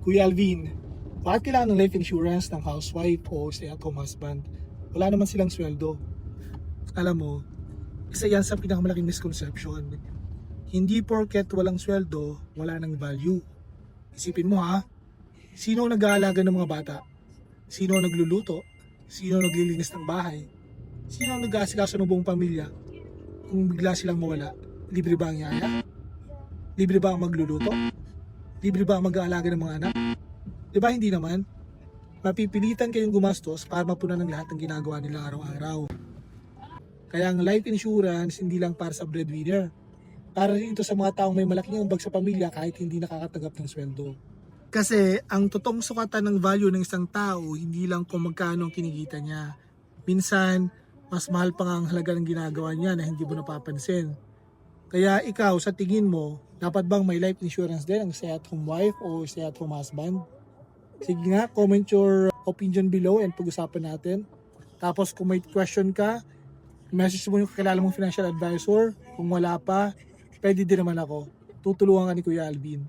Kuya Alvin, bakit kailangan ng life insurance ng housewife o stay-at-home husband? Wala naman silang sweldo. Alam mo, isa yan sa pinakamalaking misconception. Hindi porket walang sweldo, wala nang value. Isipin mo ha, sino ang nag-aalaga ng mga bata? Sino ang nagluluto? Sino ang naglilinis ng bahay? Sino ang nag-aasikaso ng buong pamilya? Kung bigla silang mawala, libre ba ang yaya? Libre ba ang magluluto? Libre ba ang mag-aalaga ng mga anak? Diba hindi naman? Mapipilitan kayong gumastos para mapunan ng lahat ng ginagawa nila araw-araw. Kaya ang life insurance hindi lang para sa breadwinner. Para rin ito sa mga taong may malaking ambag sa pamilya kahit hindi nakakatanggap ng sweldo. Kasi ang totoong sukatan ng value ng isang tao hindi lang kung magkano ang kinikita niya. Minsan, mas mahal pa nga ang halaga ng ginagawa niya na hindi mo napapansin. Kaya ikaw, sa tingin mo, dapat bang may life insurance din ang stay-at-home wife o stay-at-home husband? Sige nga, comment your opinion below and pag-usapan natin. Tapos kung may question ka, message mo yung kakilala mong financial advisor. Kung wala pa, pwede din naman ako. Tutulungan ka ni Kuya Alvin.